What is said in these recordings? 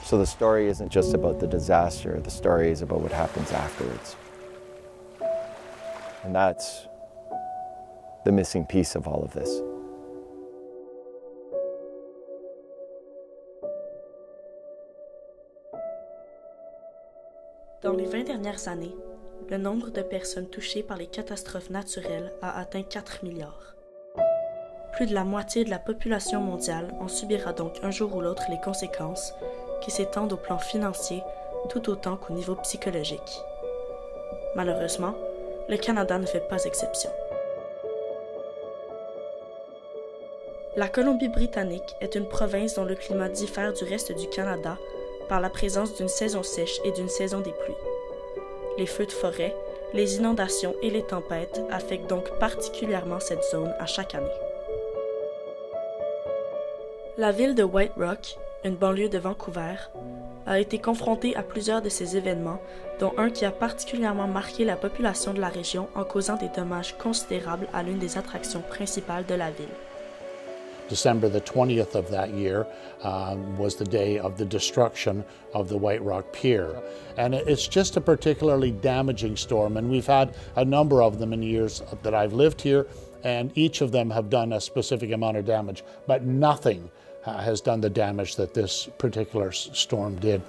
So the story isn't just about the disaster, the story is about what happens afterwards. And that's the missing piece of all of this. Dans les 20 dernières années, le nombre de personnes touchées par les catastrophes naturelles a atteint 4 milliards. Plus de la moitié de la population mondiale en subira donc un jour ou l'autre les conséquences, qui s'étendent au plan financier tout autant qu'au niveau psychologique. Malheureusement, le Canada ne fait pas exception. La Colombie-Britannique est une province dont le climat diffère du reste du Canada par la présence d'une saison sèche et d'une saison des pluies. Les feux de forêt, les inondations et les tempêtes affectent donc particulièrement cette zone à chaque année. La ville de White Rock, une banlieue de Vancouver, a été confrontée à plusieurs de ces événements, dont un qui a particulièrement marqué la population de la région en causant des dommages considérables à l'une des attractions principales de la ville. December the 20th of that year was the day of the destruction of the White Rock Pier. And it's just a particularly damaging storm, and we've had a number of them in the years that I've lived here, and each of them have done a specific amount of damage, but nothing has done the damage that this particular storm did.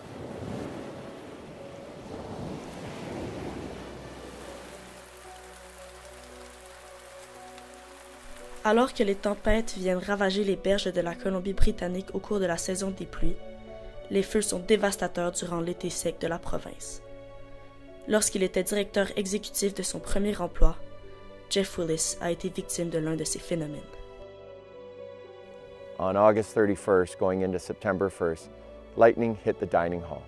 Alors que les tempêtes viennent ravager les berges de la Colombie-Britannique au cours de la saison des pluies, les feux sont dévastateurs durant l'été sec de la province. Lorsqu'il était directeur exécutif de son premier emploi, Jeff Willis a été victime de l'un de ces phénomènes. On August 31st, going into September 1st, lightning hit the dining hall.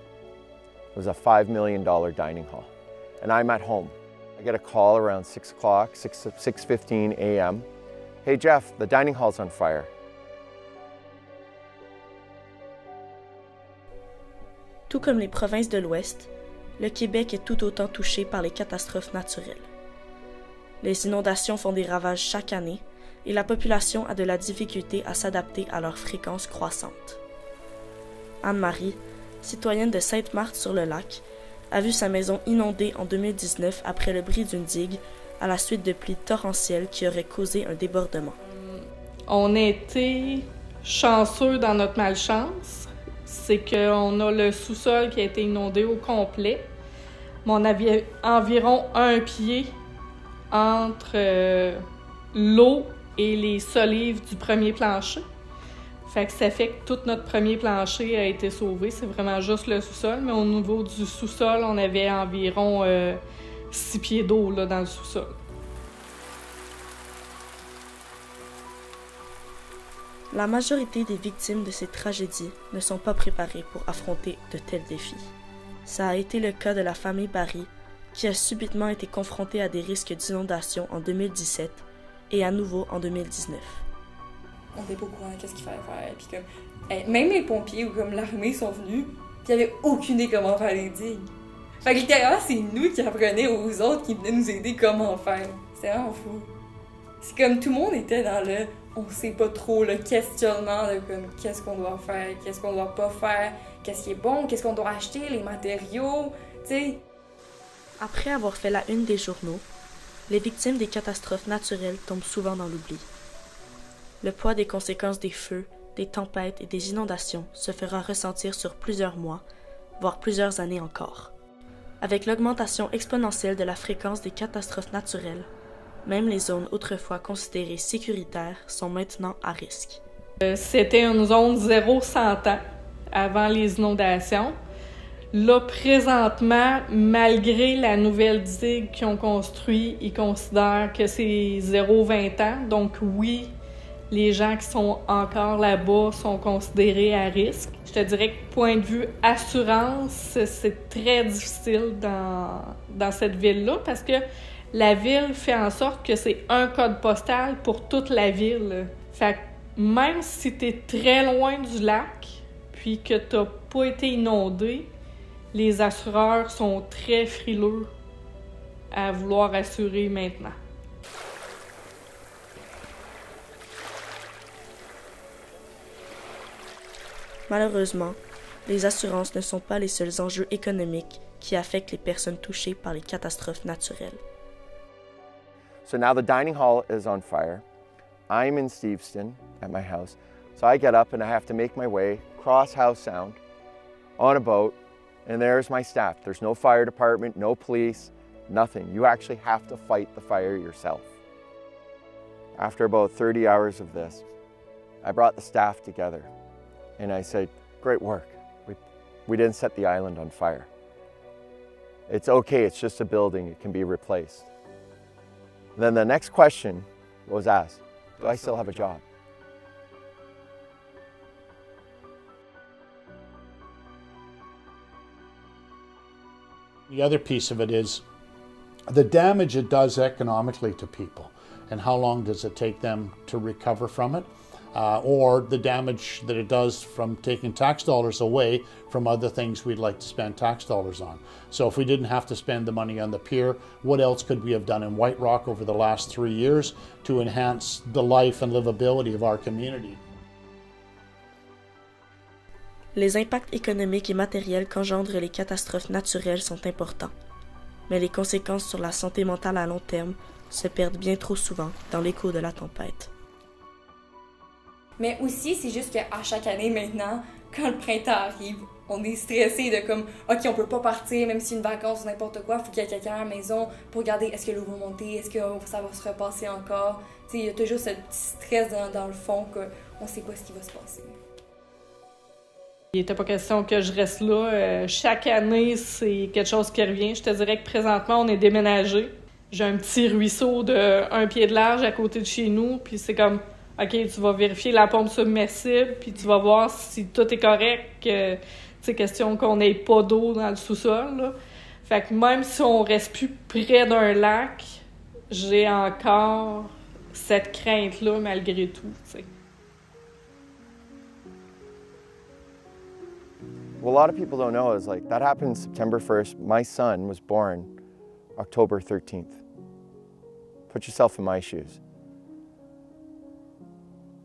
It was a $5 million dining hall. And I'm at home. I get a call around 6 o'clock, 6:15 a.m. Hey Jeff, the dining hall's on fire. Tout comme les provinces de l'Ouest, le Québec est tout autant touché par les catastrophes naturelles. Les inondations font des ravages chaque année et la population a de la difficulté à s'adapter à leur fréquence croissante. Anne-Marie, citoyenne de Sainte-Marthe-sur-le-Lac, a vu sa maison inondée en 2019 après le bris d'une digue à la suite de pluies torrentielles qui auraient causé un débordement. On a été chanceux dans notre malchance. C'est qu'on a le sous-sol qui a été inondé au complet. Mais on avait environ 1 pied entre l'eau et les solives du premier plancher. Fait que ça fait que tout notre premier plancher a été sauvé. C'est vraiment juste le sous-sol. Mais au niveau du sous-sol, on avait environ 6 pieds d'eau là, dans le sous-sol. La majorité des victimes de ces tragédies ne sont pas préparées pour affronter de tels défis. Ça a été le cas de la famille Barry, qui a subitement été confrontée à des risques d'inondation en 2017 et à nouveau en 2019. On n'était pas au courant de qu'est-ce qu'il fallait faire. Puis comme, même les pompiers ou comme l'armée sont venus, puis ils n'avaient aucune idée comment faire les digues. Fait que littéralement, c'est nous qui apprenions aux autres qui venaient nous aider comment faire. C'est vraiment fou. C'est comme tout le monde était dans le on sait pas trop, le questionnement de comme qu'est-ce qu'on doit faire, qu'est-ce qu'on doit pas faire, qu'est-ce qui est bon, qu'est-ce qu'on doit acheter, les matériaux, tu sais. Après avoir fait la une des journaux, les victimes des catastrophes naturelles tombent souvent dans l'oubli. Le poids des conséquences des feux, des tempêtes et des inondations se fera ressentir sur plusieurs mois, voire plusieurs années encore. Avec l'augmentation exponentielle de la fréquence des catastrophes naturelles, même les zones autrefois considérées sécuritaires sont maintenant à risque. C'était une zone 0-100 ans avant les inondations. Là, présentement, malgré la nouvelle digue qu'ils ont construite, ils considèrent que c'est 0-20 ans. Donc oui, les gens qui sont encore là-bas sont considérés à risque. Je te dirais que point de vue assurance, c'est très difficile dans cette ville-là parce que la ville fait en sorte que c'est un code postal pour toute la ville. Fait que même si tu es très loin du lac, puis que tu n'as pas été inondé, les assureurs sont très frileux à vouloir assurer maintenant. Malheureusement, les assurances ne sont pas les seuls enjeux économiques qui affectent les personnes touchées par les catastrophes naturelles. So now the dining hall is on fire. I'm in Steveston at my house. So I get up and I have to make my way across Howe Sound on a boat, and there's my staff. There's no fire department, no police, nothing. You actually have to fight the fire yourself. After about 30 hours of this, I brought the staff together and I said, great work. We didn't set the island on fire. It's okay, it's just a building, it can be replaced. Then the next question was asked, do I still have a job? The other piece of it is the damage it does economically to people, and how long does it take them to recover from it, or the damage that it does from taking tax dollars away from other things we'd like to spend tax dollars on. So if we didn't have to spend the money on the pier, what else could we have done in White Rock over the last 3 years to enhance the life and livability of our community? Les impacts économiques et matériels qu'engendrent les catastrophes naturelles sont importants, mais les conséquences sur la santé mentale à long terme se perdent bien trop souvent dans l'écho de la tempête. Mais aussi, c'est juste qu'à chaque année maintenant, quand le printemps arrive, on est stressé de comme, OK, on peut pas partir, même si une vacance ou n'importe quoi, il faut qu'il y ait quelqu'un à la maison pour regarder est-ce que l'eau va monter, est-ce que ça va se repasser encore. Tu sais, il y a toujours ce petit stress dans le fond qu'on sait pas ce qui va se passer. Il n'était pas question que je reste là. Chaque année, c'est quelque chose qui revient. Je te dirais que présentement, on est déménagé. J'ai un petit ruisseau de 1 pied de large à côté de chez nous, puis c'est comme, OK, tu vas vérifier la pompe submersible, puis tu vas voir si tout est correct. C'est question qu'on n'ait pas d'eau dans le sous-sol, là. Fait que même si on reste plus près d'un lac, j'ai encore cette crainte-là malgré tout, tu sais. Well, a lot of people don't know is like that happened September 1st. My son was born October 13th. Put yourself in my shoes.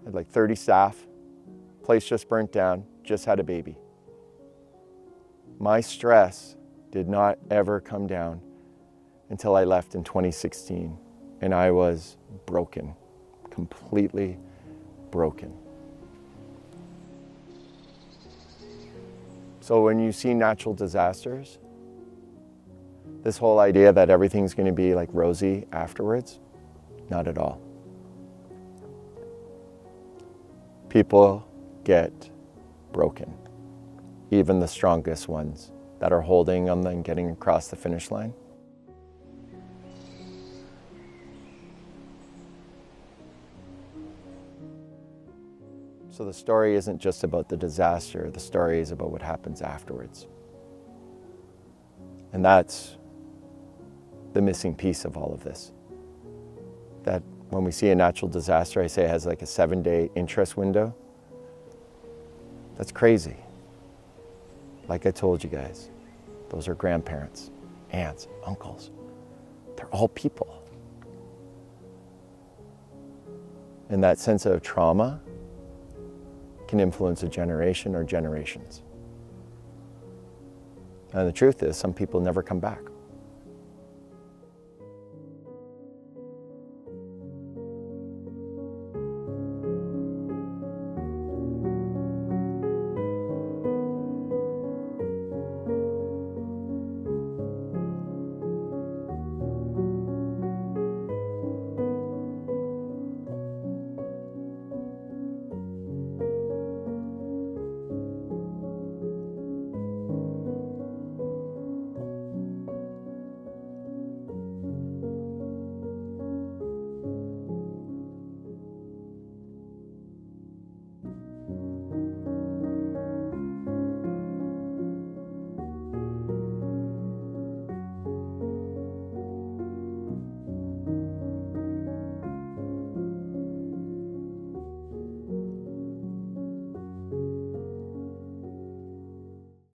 I had like 30 staff, place just burnt down, just had a baby. My stress did not ever come down until I left in 2016, and I was broken, completely broken. So when you see natural disasters, this whole idea that everything's going to be like rosy afterwards, not at all. People get broken, even the strongest ones that are holding on and getting across the finish line. So the story isn't just about the disaster, the story is about what happens afterwards. And that's the missing piece of all of this. That when we see a natural disaster, I say it has like a 7-day interest window. That's crazy. Like I told you guys, those are grandparents, aunts, uncles. They're all people. And that sense of trauma can influence a generation or generations. And the truth is, some people never come back.